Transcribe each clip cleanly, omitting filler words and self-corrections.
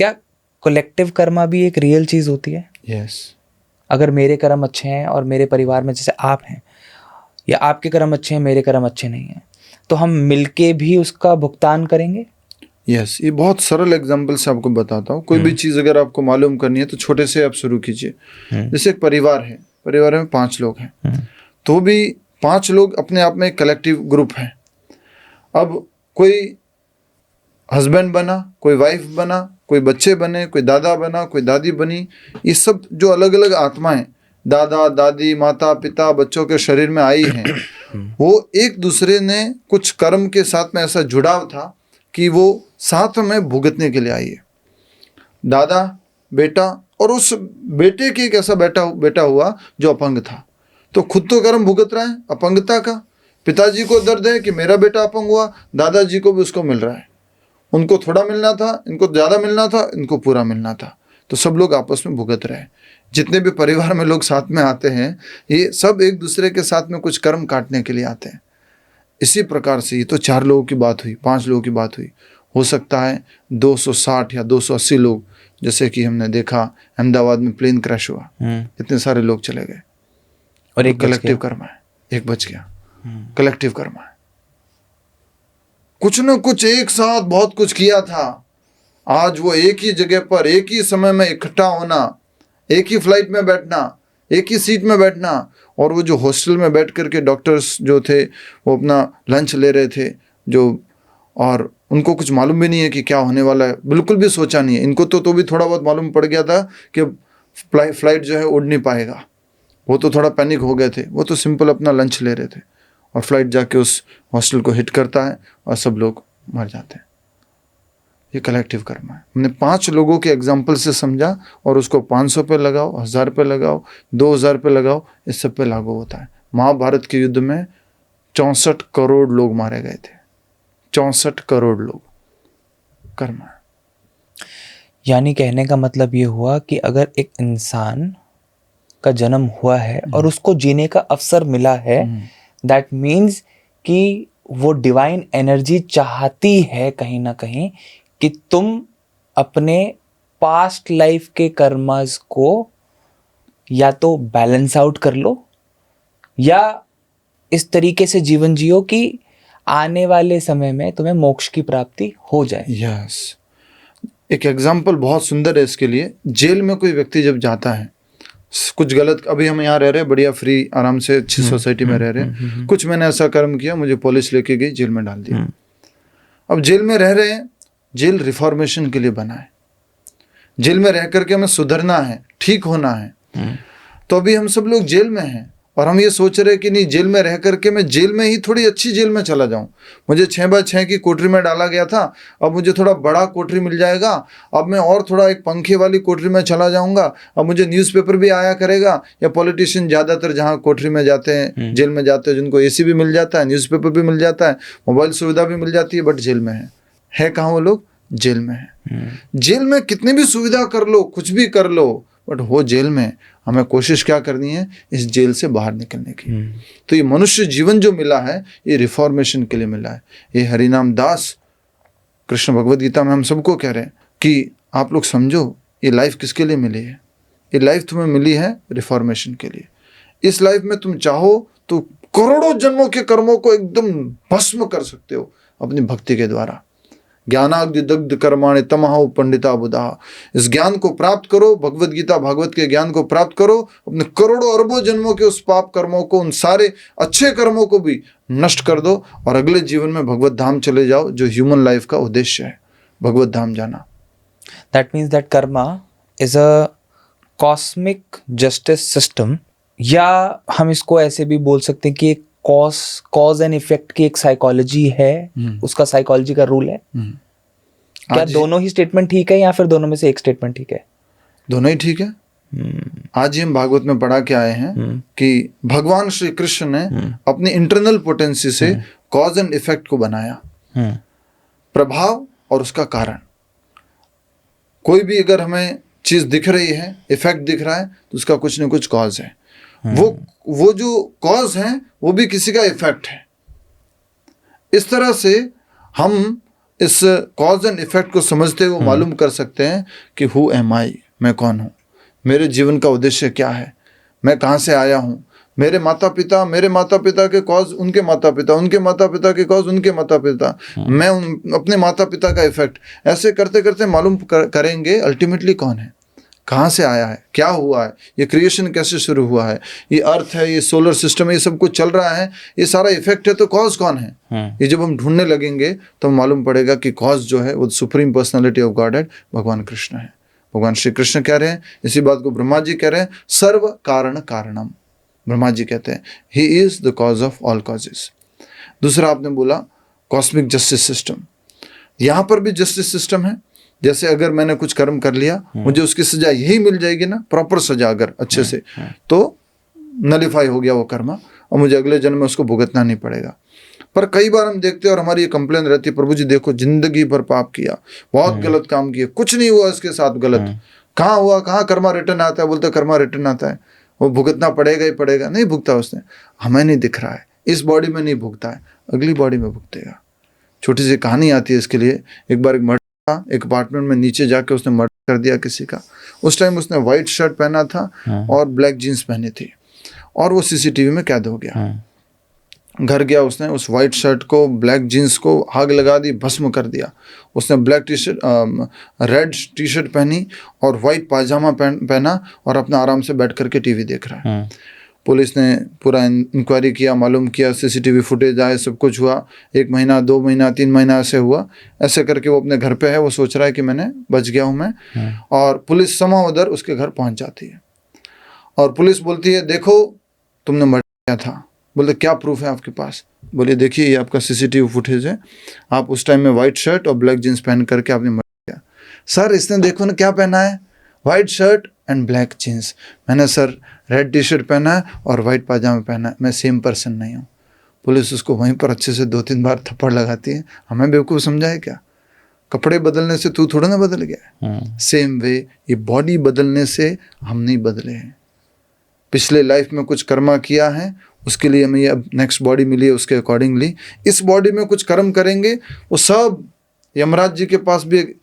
क्या कलेक्टिव कर्मा भी एक रियल चीज होती है? यस। अगर मेरे कर्म अच्छे हैं और मेरे परिवार में जैसे आप हैं, या आपके कर्म अच्छे हैं मेरे कर्म अच्छे नहीं हैं, तो हम मिलके भी उसका भुगतान करेंगे? यस, ये बहुत सरल एग्जांपल से आपको बताता हूँ। कोई भी चीज़ अगर आपको मालूम करनी है तो छोटे से आप शुरू कीजिए। जैसे एक परिवार है, परिवार में 5 लोग हैं, तो भी 5 लोग अपने आप में एक कलेक्टिव ग्रुप है। अब कोई हस्बैंड बना, कोई वाइफ बना, कोई बच्चे बने, कोई दादा बना, कोई दादी बनी, ये सब जो अलग अलग आत्माएं, दादा दादी माता पिता बच्चों के शरीर में आई हैं, वो एक दूसरे ने कुछ कर्म के साथ में ऐसा जुड़ाव था कि वो साथ में भुगतने के लिए आई है। दादा बेटा, और उस बेटे के एक ऐसा बेटा हुआ जो अपंग था, तो खुद तो कर्म भुगत रहा है अपंगता का। पिताजी को दर्द है कि मेरा बेटा अपंग हुआ, दादाजी को भी उसको मिल रहा है। उनको थोड़ा मिलना था, इनको ज़्यादा मिलना था, इनको पूरा मिलना था, तो सब लोग आपस में भुगत रहे। जितने भी परिवार में लोग साथ में आते हैं, ये सब एक दूसरे के साथ में कुछ कर्म काटने के लिए आते हैं। इसी प्रकार से ये तो 4 लोगों की बात हुई, 5 लोगों की बात हुई। हो सकता है 260 या 280 लोग, जैसे कि हमने देखा अहमदाबाद में प्लेन क्रैश हुआ, इतने सारे लोग चले गए और एक कलेक्टिव कर्म है, एक बच गया। कलेक्टिव कर्म है, कुछ न कुछ एक साथ बहुत कुछ किया था। आज वो एक ही जगह पर एक ही समय में इकट्ठा होना, एक ही फ्लाइट में बैठना, एक ही सीट में बैठना, और वो जो हॉस्टल में बैठ करके डॉक्टर्स जो थे वो अपना लंच ले रहे थे, जो और उनको कुछ मालूम भी नहीं है कि क्या होने वाला है, बिल्कुल भी सोचा नहीं है। इनको तो भी थोड़ा बहुत मालूम पड़ गया था कि फ्लाइट जो है उड़ नहीं पाएगा, वो तो थोड़ा पैनिक हो गए थे। वो तो सिंपल अपना लंच ले रहे थे, और फ्लाइट जाके उस हॉस्टल को हिट करता है और सब लोग मर जाते हैं। ये कलेक्टिव कर्म है। हमने 5 लोगों के एग्जाम्पल से समझा, और उसको 500 पे लगाओ, 1000 पे लगाओ, 2000 पे लगाओ, इस सब पे लागू होता है। महाभारत के युद्ध में 64 करोड़ लोग मारे गए थे, 64 करोड़ लोग। कर्म है। यानी कहने का मतलब ये हुआ कि अगर एक इंसान का जन्म हुआ है और उसको जीने का अवसर मिला है, दैट मीन्स कि वो डिवाइन एनर्जी चाहती है कहीं ना कहीं कि तुम अपने पास्ट लाइफ के कर्मस को या तो बैलेंस आउट कर लो, या इस तरीके से जीवन जियो कि आने वाले समय में तुम्हें मोक्ष की प्राप्ति हो जाए। यस, एक एग्जाम्पल बहुत सुंदर है इसके लिए। जेल में कोई व्यक्ति जब जाता है, कुछ गलत, अभी हम यहाँ रह रहे हैं बढ़िया फ्री आराम से अच्छी सोसाइटी में रह रहे हैं, कुछ मैंने ऐसा कर्म किया, मुझे पुलिस लेके गई, जेल में डाल दिया। अब जेल में रह रहे हैं, जेल रिफॉर्मेशन के लिए बना है, जेल में रह करके हमें सुधरना है, ठीक होना है। तो अभी हम सब लोग जेल में हैं, और हम ये सोच रहे हैं कि नहीं, जेल में रह करके मैं जेल में ही थोड़ी अच्छी जेल में चला जाऊं। मुझे 6x6 की कोठरी में डाला गया था, अब मुझे थोड़ा बड़ा कोठरी मिल जाएगा, अब मैं और थोड़ा एक पंखे वाली कोठरी में चला जाऊंगा, अब मुझे न्यूज़पेपर भी आया करेगा, या पॉलिटिशियन ज़्यादातर जहाँ कोठरी में जाते हैं, जेल में जाते हैं, जिनको AC भी मिल जाता है, न्यूज़पेपर भी मिल जाता है, मोबाइल सुविधा भी मिल जाती है, बट जेल में है कहाँ वो लोग? जेल में है। जेल में कितनी भी सुविधा कर लो, कुछ भी कर लो, बट हो जेल में। हमें कोशिश क्या करनी है? इस जेल से बाहर निकलने की। तो ये मनुष्य जीवन जो मिला है, ये रिफॉर्मेशन के लिए मिला है। ये हरिनाम दास कृष्ण भगवद गीता में हम सबको कह रहे हैं कि आप लोग समझो, ये लाइफ किसके लिए मिली है? ये लाइफ तुम्हें मिली है रिफॉर्मेशन के लिए। इस लाइफ में तुम चाहो तो करोड़ों जन्मों के कर्मों को एकदम भस्म कर सकते हो अपनी भक्ति के द्वारा। ज्ञानाग्नि दग्ध कर्माणि तमहु पंडिता बुधा। इस ज्ञान को प्राप्त करो, भगवद गीता भागवत के ज्ञान को प्राप्त करो, अपने करोड़ों अरबों जन्मों के उस पाप कर्मों को, उन सारे अच्छे कर्मों को भी नष्ट कर दो, और अगले जीवन में भगवत धाम चले जाओ, जो ह्यूमन लाइफ का उद्देश्य है, भगवत धाम जाना। That means that Karma is a cosmic justice system, या हम इसको ऐसे भी बोल सकते हैं कि एक कॉज एंड इफेक्ट की एक साइकोलॉजी है, उसका साइकोलॉजी का रूल है। क्या दोनों ही स्टेटमेंट ठीक है, या फिर दोनों में से एक स्टेटमेंट ठीक है? दोनों ही ठीक है। आज ही हम भागवत में पढ़ा के आए हैं कि भगवान श्री कृष्ण ने अपनी इंटरनल पोटेंसी से कॉज एंड इफेक्ट को बनाया, प्रभाव और उसका कारण। कोई भी अगर हमें चीज दिख रही है, इफेक्ट दिख रहा है, तो उसका कुछ न कुछ कॉज है। वो जो कॉज है वो भी किसी का इफेक्ट है। इस तरह से हम इस कॉज एंड इफेक्ट को समझते हुए मालूम कर सकते हैं कि हु एम आई, मैं कौन हूँ, मेरे जीवन का उद्देश्य क्या है, मैं कहाँ से आया हूँ, मेरे माता पिता के कॉज उनके माता पिता, उनके माता पिता के कॉज उनके माता पिता, मैं अपने माता पिता का इफेक्ट, ऐसे करते करते मालूम करेंगे अल्टीमेटली कौन है, कहाँ से आया है, क्या हुआ है, ये क्रिएशन कैसे शुरू हुआ है, ये अर्थ है, ये सोलर सिस्टम है, ये सब कुछ चल रहा है, ये सारा इफेक्ट है, तो कॉज कौन है। ये जब हम ढूंढने लगेंगे तो मालूम पड़ेगा कि कॉज जो है वो सुप्रीम पर्सनालिटी ऑफ गॉड भगवान कृष्ण है। भगवान श्री कृष्ण कह रहे हैं, इसी बात को ब्रह्मा जी कह रहे हैं, सर्व कारण कारणम। ब्रह्मा जी कहते हैं he is the cause of all causes. दूसरा आपने बोला कॉस्मिक जस्टिस सिस्टम, यहाँ पर भी जस्टिस सिस्टम है। जैसे अगर मैंने कुछ कर्म कर लिया, मुझे उसकी सजा यही मिल जाएगी ना, प्रॉपर सजा अगर अच्छे से, तो नलिफाई हो गया वो कर्म और मुझे अगले जन्म में उसको भुगतना नहीं पड़ेगा। पर कई बार हम देखते हैं और हमारी ये कंप्लेन रहती है, प्रभु जी देखो जिंदगी भर पाप किया, बहुत गलत काम किए, कुछ नहीं हुआ इसके साथ गलत, कहाँ हुआ, कहाँ कर्मा रिटर्न आता है, बोलते कर्मा रिटर्न आता है, वो भुगतना पड़ेगा ही पड़ेगा। नहीं भुगता उसने, हमें नहीं दिख रहा है, इस बॉडी में नहीं भुगता है, अगली बॉडी में भुगतेगा। छोटी सी कहानी आती है इसके लिए। एक बार एक मर्डर था, एक अपार्टमेंट में नीचे जाके उसने मर्डर कर दिया किसी का। उस टाइम उसने व्हाइट शर्ट पहना था और ब्लैक जीन्स पहनी थी और वो सीसीटीवी में कैद हो गया। घर गया, उसने उस व्हाइट शर्ट को, ब्लैक जीन्स को आग लगा दी, भस्म कर दिया। उसने black T shirt, red T shirt पहनी और व्हाइट पायजामा पहना और अपना आराम से बैठ करके टीवी देख रहा है। पुलिस ने पूरा इंक्वायरी किया, मालूम किया, सीसीटीवी फुटेज आए, सब कुछ हुआ। 1 महीना, 2 महीना, 3 महीना ऐसे हुआ। ऐसे करके वो अपने घर पे है, वो सोच रहा है कि मैंने बच गया हूँ मैं। और पुलिस समा उधर उसके घर पहुँच जाती है और पुलिस बोलती है देखो तुमने मर्डर किया था। बोलते क्या प्रूफ है आपके पास? बोलिए देखिए ये आपका सीसीटीवी फुटेज है, आप उस टाइम में व्हाइट शर्ट और ब्लैक जीन्स पहन करके आपने मर्डर किया। सर इसने देखो ना क्या पहना है, white shirt and black jeans. मैंने सर रेड टी शर्ट पहना है और व्हाइट पाजामा पहना है, मैं सेम पर्सन नहीं हूँ। पुलिस उसको वहीं पर अच्छे से 2-3 बार थप्पड़ लगाती है। हमें बेवकूफ़ समझा है क्या? कपड़े बदलने से तू थोड़ा ना बदल गया है। सेम वे ये बॉडी बदलने से हम नहीं बदले हैं। पिछले लाइफ में कुछ कर्मा किया है, उसके लिए हमें ये अब नेक्स्ट बॉडी मिली है, उसके अकॉर्डिंगली इस बॉडी में कुछ कर्म करेंगे। वो सब यमराज जी के पास भी एक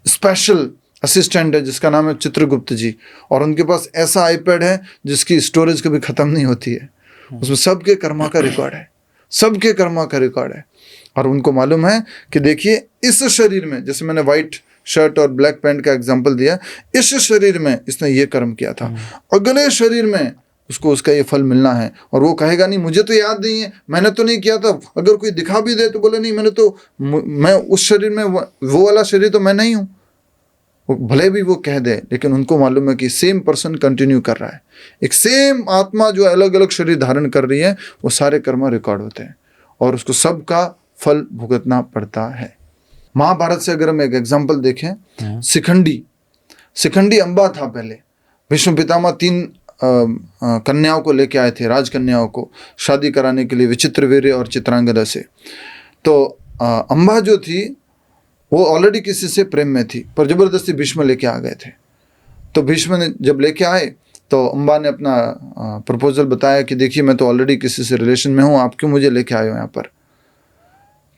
स्पेशल असिस्टेंट है जिसका नाम है चित्रगुप्त जी, और उनके पास ऐसा आईपैड है जिसकी स्टोरेज कभी ख़त्म नहीं होती है। उसमें सबके कर्मा का रिकॉर्ड है, सबके कर्मा का रिकॉर्ड है। और उनको मालूम है कि देखिए इस शरीर में, जैसे मैंने वाइट शर्ट और ब्लैक पैंट का एग्जाम्पल दिया, इस शरीर में इसने ये कर्म किया था, अगले शरीर में उसको उसका ये फल मिलना है। और वो कहेगा नहीं मुझे तो याद नहीं है, मैंने तो नहीं किया था। अगर कोई दिखा भी दे तो बोले नहीं मैंने तो, मैं उस शरीर में, वो वाला शरीर तो मैं नहीं हूँ। वो भले भी वो कह दे, लेकिन उनको मालूम है कि सेम पर्सन कंटिन्यू कर रहा है। एक सेम आत्मा जो अलग अलग शरीर धारण कर रही है, वो सारे कर्म रिकॉर्ड होते हैं और उसको सबका फल भुगतना पड़ता है। महाभारत से अगर हम एक एग्जाम्पल देखें, शिखंडी अम्बा था पहले। भीष्म पितामह 3 कन्याओं को लेके आए थे, राजकन्याओं को शादी कराने के लिए, विचित्रवीर्य और चित्रांगदा से। तो अम्बा जो थी वो ऑलरेडी किसी से प्रेम में थी, पर जबरदस्ती भीष्म लेके आ गए थे। तो भीष्म ने जब लेके आए तो अम्बा ने अपना प्रपोजल बताया कि देखिए मैं तो ऑलरेडी किसी से रिलेशन में हूँ, आप क्यों मुझे लेके आए हो यहाँ पर?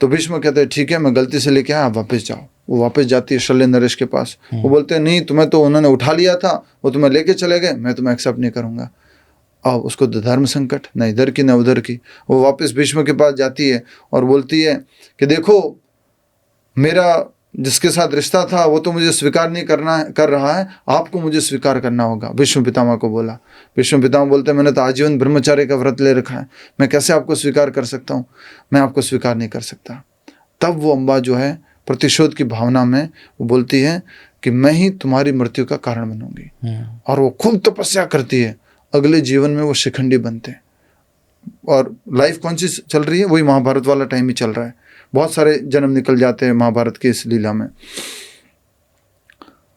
तो भीष्म कहते हैं ठीक है मैं गलती से लेके आया, आप वापस जाओ। वो वापस जाती है शल्य नरेश के पास। वो बोलते हैं नहीं, तुम्हें तो उन्होंने उठा लिया था, वो तुम्हें लेके चले गए, मैं तुम्हें एक्सेप्ट नहीं करूँगा। अब उसको धर्म संकट, न इधर की न उधर की। वो वापस भीष्म के पास जाती है और बोलती है कि देखो मेरा जिसके साथ रिश्ता था वो तो मुझे स्वीकार नहीं कर रहा है, आपको मुझे स्वीकार करना होगा। भीष्म पितामह को बोला। भीष्म पितामह बोलते हैं मैंने तो आजीवन ब्रह्मचार्य का व्रत ले रखा है, मैं कैसे आपको स्वीकार कर सकता हूँ? मैं आपको स्वीकार नहीं कर सकता। तब वो अम्बा जो है प्रतिशोध की भावना में वो बोलती है कि मैं ही तुम्हारी मृत्यु का कारण बनूंगी। और वो खूब तपस्या करती है, अगले जीवन में वो शिखंडी बनते हैं। और लाइफ कौन सी चल रही है? वही महाभारत वाला टाइम ही चल रहा है। बहुत सारे जन्म निकल जाते हैं महाभारत की इस लीला में।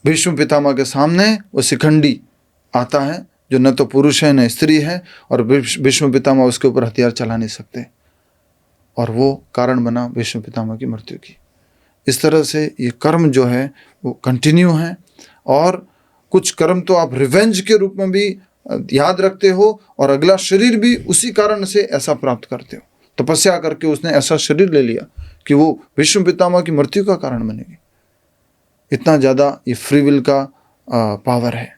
भीष्म पितामह के सामने वो शिखंडी आता है जो न तो पुरुष है न स्त्री है, और भीष्म पितामह उसके ऊपर हथियार चला नहीं सकते, और वो कारण बना भीष्म पितामह की मृत्यु की। इस तरह से ये कर्म जो है वो कंटिन्यू है, और कुछ कर्म तो आप रिवेंज के रूप में भी याद रखते हो, और अगला शरीर भी उसी कारण से ऐसा प्राप्त करते हो। तपस्या करके उसने ऐसा शरीर ले लिया कि वो विष्णु पितामह की मृत्यु का कारण बनेगी। इतना ज़्यादा ये फ्री विल का पावर है।